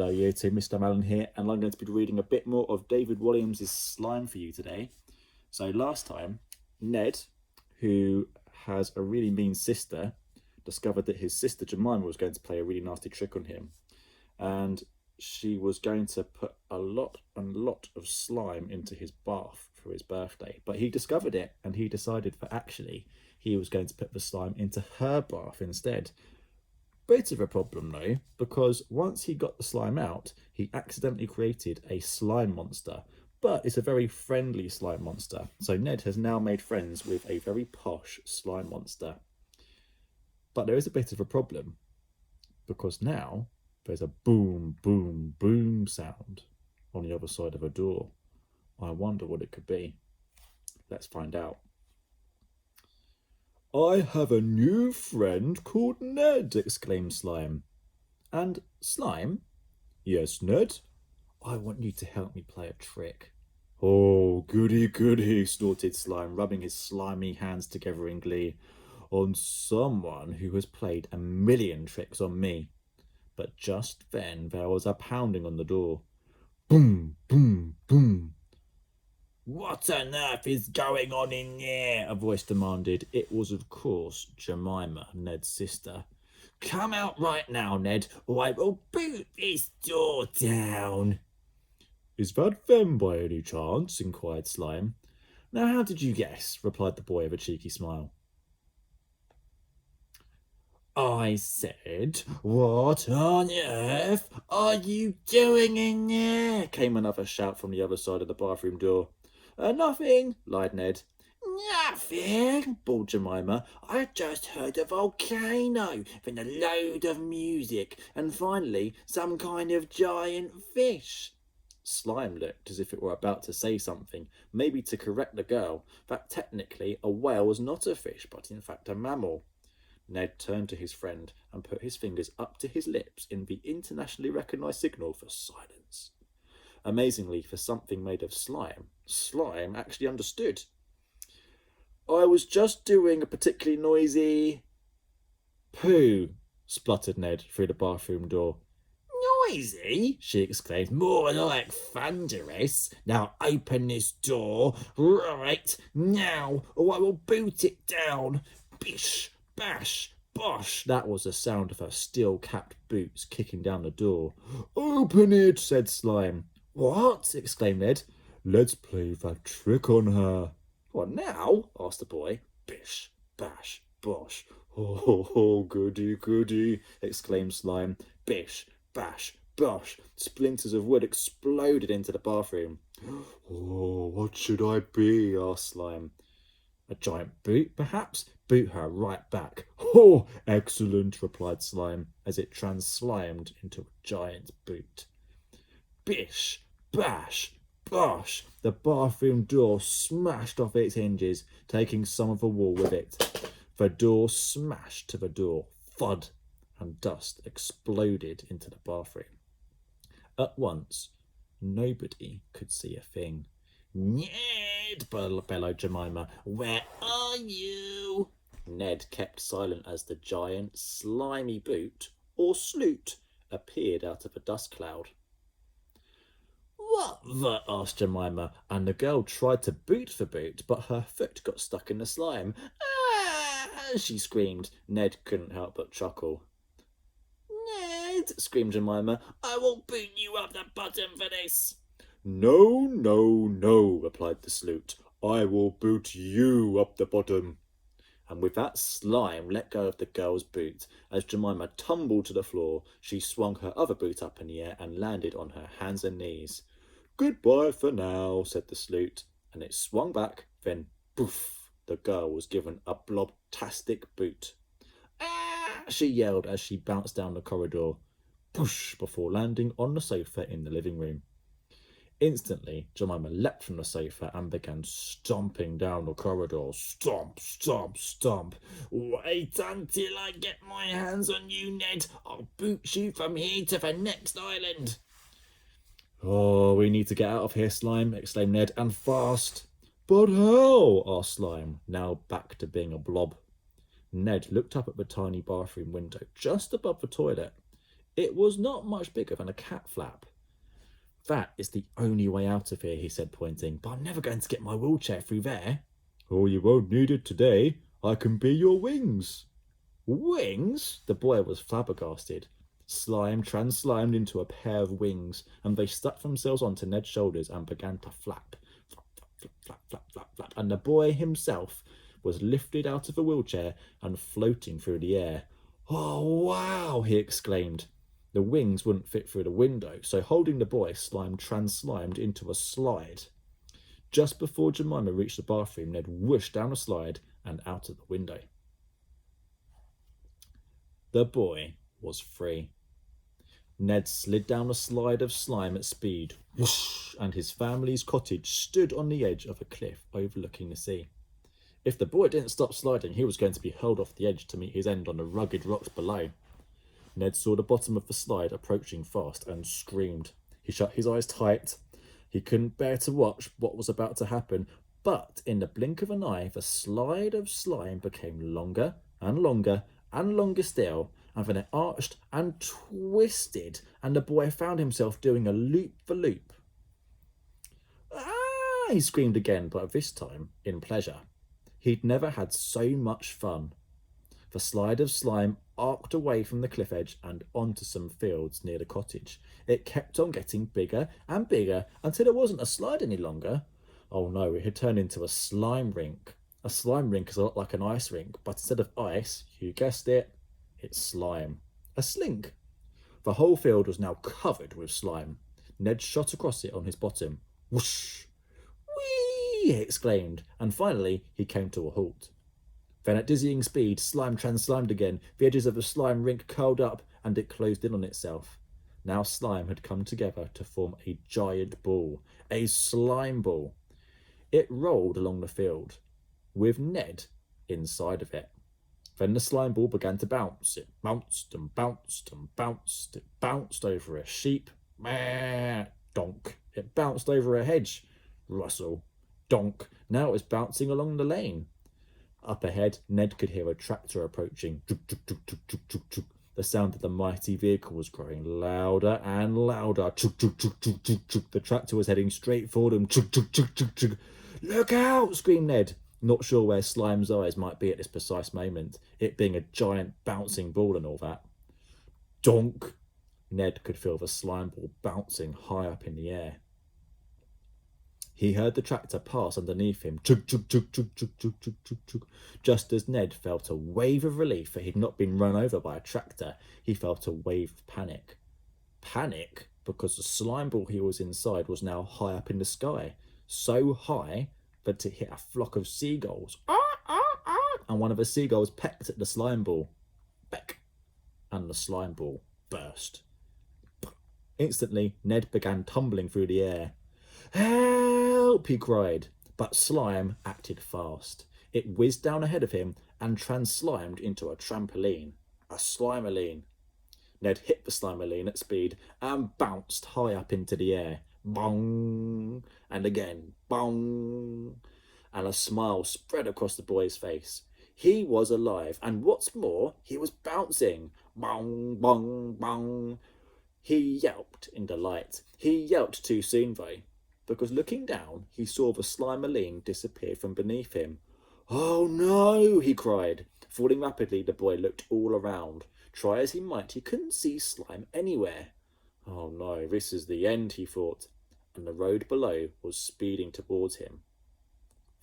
Hello, Year 2, Mr. Malin here, and I'm going to be reading a bit more of David Williams' Slime for you today. So last time, Ned, who has a really mean sister, discovered that his sister Jemima was going to play a really nasty trick on him. And she was going to put a lot of slime into his bath for his birthday. But he discovered it, and he decided that actually he was going to put the slime into her bath instead. Bit of a problem though, because once he got the slime out, he accidentally created a slime monster. But it's a very friendly slime monster. So Ned has now made friends with a very posh slime monster. But there is a bit of a problem, because now there's a boom, boom, boom sound on the other side of a door. I wonder what it could be. Let's find out. I have a new friend called Ned, exclaimed Slime. And Slime? Yes, Ned? I want you to help me play a trick. Oh, goody, goody, snorted Slime, rubbing his slimy hands together in glee. On someone who has played a million tricks on me. But just then there was a pounding on the door. Boom, boom, boom. What on earth is going on in there? A voice demanded. It was, of course, Jemima, Ned's sister. Come out right now, Ned, or I will boot this door down. Is that them by any chance? Inquired Slime. Now, how did you guess? Replied the boy with a cheeky smile. I said, what on earth are you doing in there? Came another shout from the other side of the bathroom door. Nothing, lied Ned. Nothing, bawled Jemima. I just heard a volcano, then a load of music, and finally some kind of giant fish. Slime looked as if it were about to say something, maybe to correct the girl, that technically a whale was not a fish, but in fact a mammal. Ned turned to his friend and put his fingers up to his lips in the internationally recognised signal for silence. Amazingly, for something made of slime, Slime actually understood. I was just doing a particularly noisy poo, spluttered Ned through the bathroom door. Noisy? She exclaimed. More like thunderous. Now open this door. Right now, or I will boot it down. Bish, bash, bosh. That was the sound of her steel-capped boots kicking down the door. Open it, said Slime. What? Exclaimed Ned. Let's play that trick on her. What now? Asked the boy. Bish, bash, bosh. Oh, goody, goody, exclaimed Slime. Bish, bash, bosh. Splinters of wood exploded into the bathroom. Oh, what should I be? Asked Slime. A giant boot, perhaps? Boot her right back. Oh, excellent, replied Slime, as it translimed into a giant boot. Bish, bash, bosh. The bathroom door smashed off its hinges, taking some of the wall with it. The door smashed to the door. Thud, and dust exploded into the bathroom. At once, nobody could see a thing. Ned, bellowed Jemima, where are you? Ned kept silent as the giant, slimy boot, or sloot, appeared out of a dust cloud. What the? Asked Jemima, and the girl tried to boot the boot, but her foot got stuck in the slime. Ah! She screamed. Ned couldn't help but chuckle. Ned, screamed Jemima, I will boot you up the bottom for this. No, no, no, replied the sloot. I will boot you up the bottom. And with that, Slime let go of the girl's boot. As Jemima tumbled to the floor, she swung her other boot up in the air and landed on her hands and knees. Goodbye for now, said the sloot, and it swung back, then poof, the girl was given a blobtastic boot. Ah! She yelled as she bounced down the corridor, push, before landing on the sofa in the living room. Instantly, Jemima leapt from the sofa and began stomping down the corridor. Stomp, stomp, stomp. Wait until I get my hands on you, Ned. I'll boot you from here to the next island. Oh, we need to get out of here, Slime, exclaimed Ned, and fast. But how? Asked Slime, now back to being a blob. Ned looked up at the tiny bathroom window just above the toilet. It was not much bigger than a cat flap. That is the only way out of here, he said, pointing, but I'm never going to get my wheelchair through there. Oh, you won't need it today. I can be your wings. Wings? The boy was flabbergasted. Slime translimed into a pair of wings, and they stuck themselves onto Ned's shoulders and began to flap. Flap, flap, flap, flap, flap, flap. And the boy himself was lifted out of a wheelchair and floating through the air. Oh, wow, he exclaimed. The wings wouldn't fit through the window, so holding the boy, Slime translimed into a slide. Just before Jemima reached the bathroom, Ned whooshed down a slide and out of the window. The boy was free. Ned slid down a slide of slime at speed, whoosh, and his family's cottage stood on the edge of a cliff overlooking the sea. If the boy didn't stop sliding, he was going to be hurled off the edge to meet his end on the rugged rocks below. Ned saw the bottom of the slide approaching fast and screamed. He shut his eyes tight. He couldn't bear to watch what was about to happen, but in the blink of an eye, the slide of slime became longer and longer and longer still, and then it arched and twisted, and the boy found himself doing a loop-for-loop. Ah! He screamed again, but this time in pleasure. He'd never had so much fun. The slide of slime arced away from the cliff edge and onto some fields near the cottage. It kept on getting bigger and bigger until it wasn't a slide any longer. Oh no, it had turned into a slime rink. A slime rink is a lot like an ice rink, but instead of ice, you guessed it, it's slime. A slink. The whole field was now covered with slime. Ned shot across it on his bottom. Whoosh! Whee! He exclaimed, and finally he came to a halt. Then at dizzying speed, slime translimed again. The edges of the slime rink curled up and it closed in on itself. Now slime had come together to form a giant ball, a slime ball. It rolled along the field, with Ned inside of it. Then the slime ball began to bounce. It bounced and bounced and bounced. It bounced over a sheep. Meh, donk. It bounced over a hedge. Rustle. Donk. Now it was bouncing along the lane. Up ahead, Ned could hear a tractor approaching. The sound of the mighty vehicle was growing louder and louder. The tractor was heading straight for them. Look out! Screamed Ned, not sure where Slime's eyes might be at this precise moment, it being a giant bouncing ball and all that. Donk! Ned could feel the slime ball bouncing high up in the air. He heard the tractor pass underneath him, just as Ned felt a wave of relief that he'd not been run over by a tractor. He felt a wave of panic. Panic because the slime ball he was inside was now high up in the sky, so high that it hit a flock of seagulls. And one of the seagulls pecked at the slime ball. Peck! And the slime ball burst. Instantly, Ned began tumbling through the air. Help! He cried, but Slime acted fast. It whizzed down ahead of him and translimed into a trampoline, a Slimeline. Ned hit the Slimeline at speed and bounced high up into the air. Bong! And again, bong! And a smile spread across the boy's face. He was alive, and what's more, he was bouncing. Bong, bong, bong. He yelped in delight. He yelped too soon, though, because looking down, he saw the Slimeline disappear from beneath him. Oh no, he cried. Falling rapidly, the boy looked all around. Try as he might, he couldn't see Slime anywhere. Oh no, this is the end, he thought, and the road below was speeding towards him.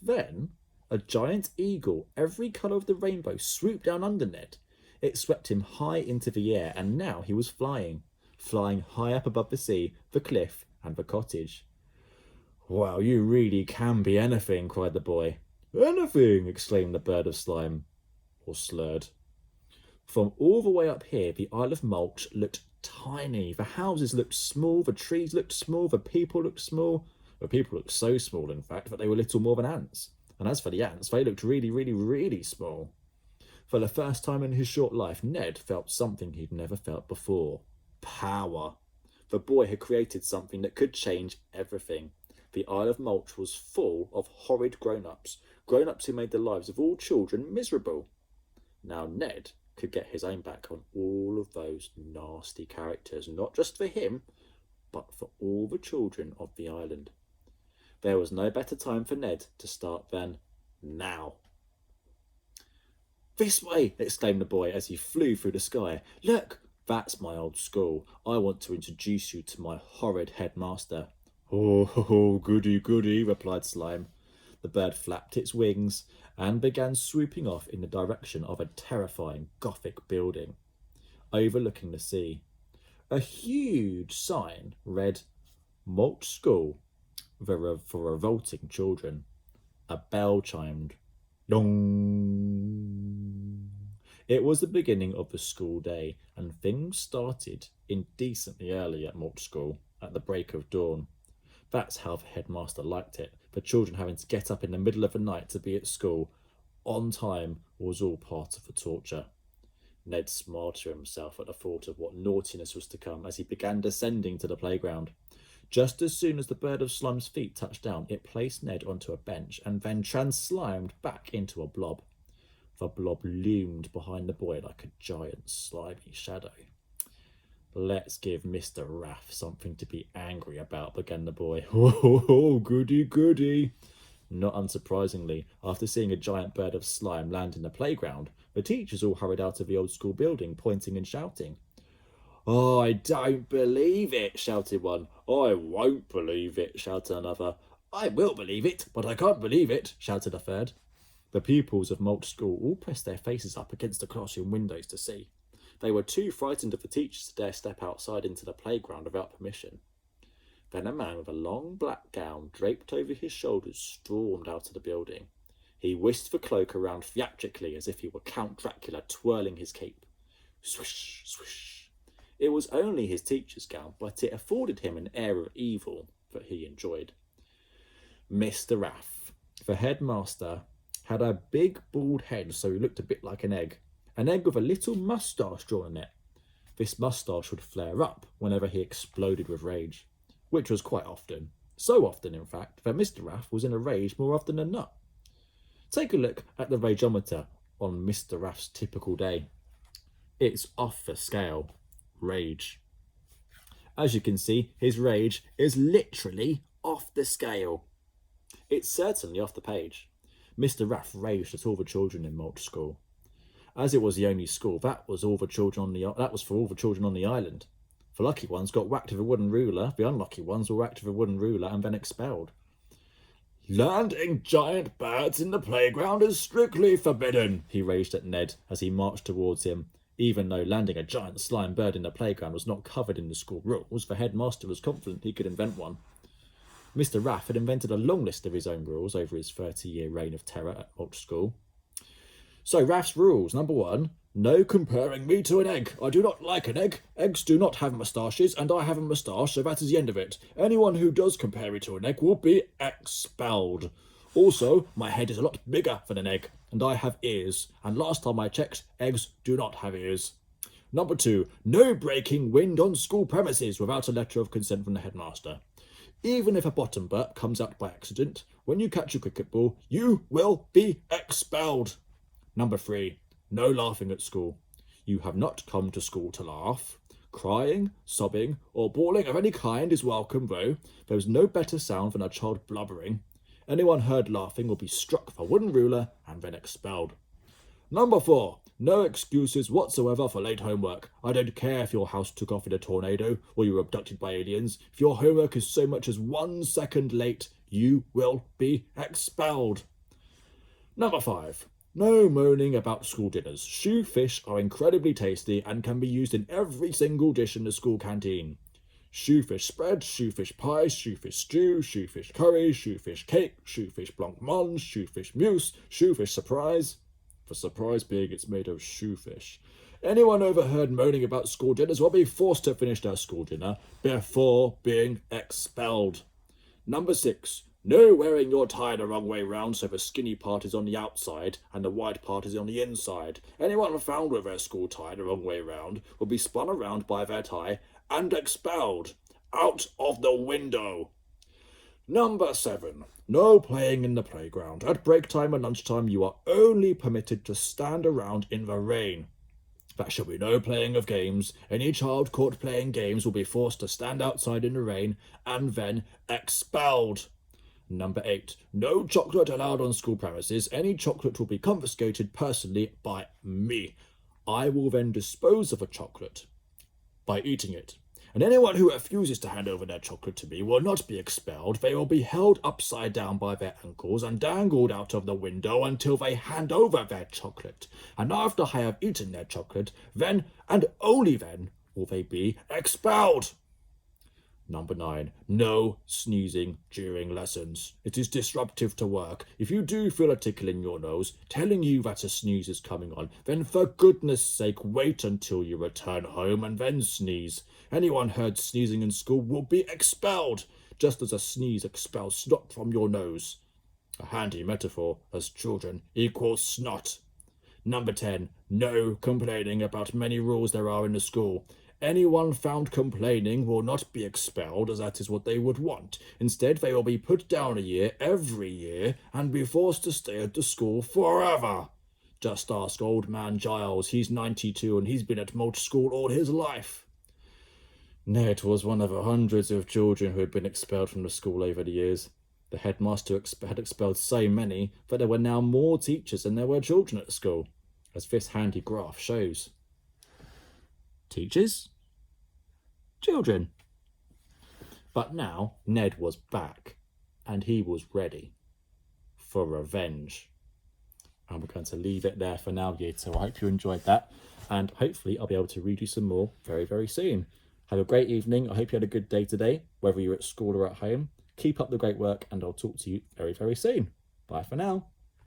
Then, a giant eagle, every colour of the rainbow, swooped down under Ned. It swept him high into the air, and now he was flying high up above the sea, the cliff, and the cottage. Wow, you really can be anything, cried the boy. Anything, exclaimed the bird of slime, or slurred. From all the way up here, the Isle of Mulch looked tiny. The houses looked small, the trees looked small, the people looked small. The people looked so small, in fact, that they were little more than ants. And as for the ants, they looked really, really, really small. For the first time in his short life, Ned felt something he'd never felt before. Power. The boy had created something that could change everything. The Isle of Mulch was full of horrid grown-ups who made the lives of all children miserable. Now Ned could get his own back on all of those nasty characters, not just for him, but for all the children of the island. There was no better time for Ned to start than now. "This way!" exclaimed the boy as he flew through the sky. "Look, that's my old school. I want to introduce you to my horrid headmaster." "Oh, goody, goody," replied Slime. The bird flapped its wings and began swooping off in the direction of a terrifying Gothic building overlooking the sea. A huge sign read, "Malt School for revolting children." A bell chimed. Dong! It was the beginning of the school day, and things started indecently early at Malt School at the break of dawn. That's how the headmaster liked it. The children having to get up in the middle of the night to be at school on time was all part of the torture. Ned smiled to himself at the thought of what naughtiness was to come as he began descending to the playground. Just as soon as the bird of slime's feet touched down, it placed Ned onto a bench and then trans-slimed back into a blob. The blob loomed behind the boy like a giant slimy shadow. "Let's give Mr. Raff something to be angry about," began the boy. "Oh, goody, goody." Not unsurprisingly, after seeing a giant bird of slime land in the playground, the teachers all hurried out of the old school building, pointing and shouting. "I don't believe it," shouted one. "I won't believe it," shouted another. "I will believe it, but I can't believe it," shouted a third. The pupils of Malt School all pressed their faces up against the classroom windows to see. They were too frightened of the teachers to dare step outside into the playground without permission. Then a man with a long black gown draped over his shoulders stormed out of the building. He whisked the cloak around theatrically as if he were Count Dracula twirling his cape. Swish, swish. It was only his teacher's gown, but it afforded him an air of evil that he enjoyed. Mr. Raff, the headmaster, had a big bald head, so he looked a bit like an egg with a little moustache drawn on it. This moustache would flare up whenever he exploded with rage, which was quite often. So often, in fact, that Mr. Raff was in a rage more often than not. Take a look at the rageometer on Mr. Raff's typical day. It's off the scale. Rage. As you can see, his rage is literally off the scale. It's certainly off the page. Mr. Raff raged at all the children in Malt School. As it was the only school, that was for all the children on the island. The lucky ones got whacked with a wooden ruler, the unlucky ones were whacked with a wooden ruler and then expelled. "Landing giant birds in the playground is strictly forbidden," he raged at Ned as he marched towards him. Even though landing a giant slime bird in the playground was not covered in the school rules, the headmaster was confident he could invent one. Mr. Raff had invented a long list of his own rules over his 30-year reign of terror at Malt School. So Raff's rules: number 1, no comparing me to an egg. I do not like an egg. Eggs do not have moustaches, and I have a moustache, so that is the end of it. Anyone who does compare me to an egg will be expelled. Also, my head is a lot bigger than an egg, and I have ears, and last time I checked, eggs do not have ears. Number 2, no breaking wind on school premises without a letter of consent from the headmaster. Even if a bottom burp comes out by accident, when you catch a cricket ball, you will be expelled. Number 3, no laughing at school. You have not come to school to laugh. Crying, sobbing, or bawling of any kind is welcome, though. There is no better sound than a child blubbering. Anyone heard laughing will be struck with a wooden ruler and then expelled. Number 4, no excuses whatsoever for late homework. I don't care if your house took off in a tornado or you were abducted by aliens. If your homework is so much as 1 second late, you will be expelled. Number 5, no moaning about school dinners. Shoe fish are incredibly tasty and can be used in every single dish in the school canteen. Shoefish spread, shoefish pie, shoefish stew, shoefish curry, shoefish cake, shoefish blancmange, shoefish mousse, shoefish surprise. The surprise being it's made of shoefish. Anyone overheard moaning about school dinners will be forced to finish their school dinner before being expelled. Number 6, no wearing your tie the wrong way round so the skinny part is on the outside and the wide part is on the inside. Anyone found with their school tie the wrong way round will be spun around by their tie and expelled. Out of the window. Number 7, no playing in the playground. At break time and lunchtime, you are only permitted to stand around in the rain. There shall be no playing of games. Any child caught playing games will be forced to stand outside in the rain and then expelled. Number 8. No chocolate allowed on school premises. Any chocolate will be confiscated personally by me. I will then dispose of a chocolate by eating it. And anyone who refuses to hand over their chocolate to me will not be expelled. They will be held upside down by their ankles and dangled out of the window until they hand over their chocolate. And after I have eaten their chocolate, then and only then will they be expelled. Number 9. No sneezing during lessons. It is disruptive to work. If you do feel a tickle in your nose, telling you that a sneeze is coming on, then for goodness sake wait until you return home and then sneeze. Anyone heard sneezing in school will be expelled, just as a sneeze expels snot from your nose. A handy metaphor, as children equals snot. Number 10. No complaining about many rules there are in the school. Anyone found complaining will not be expelled, as that is what they would want. Instead, they will be put down a year every year and be forced to stay at the school forever. Just ask old man Giles. He's 92 and he's been at Mulch School all his life. Ned was one of the hundreds of children who had been expelled from the school over the years. The headmaster had expelled so many that there were now more teachers than there were children at the school, as this handy graph shows. Teachers? Children. But now Ned was back, and he was ready for revenge. And we're going to leave it there for now, year 2. I hope you enjoyed that, and hopefully I'll be able to read you some more very, very soon. Have a great evening. I hope you had a good day today, whether you're at school or at home. Keep up the great work, and I'll talk to you very, very soon. Bye for now.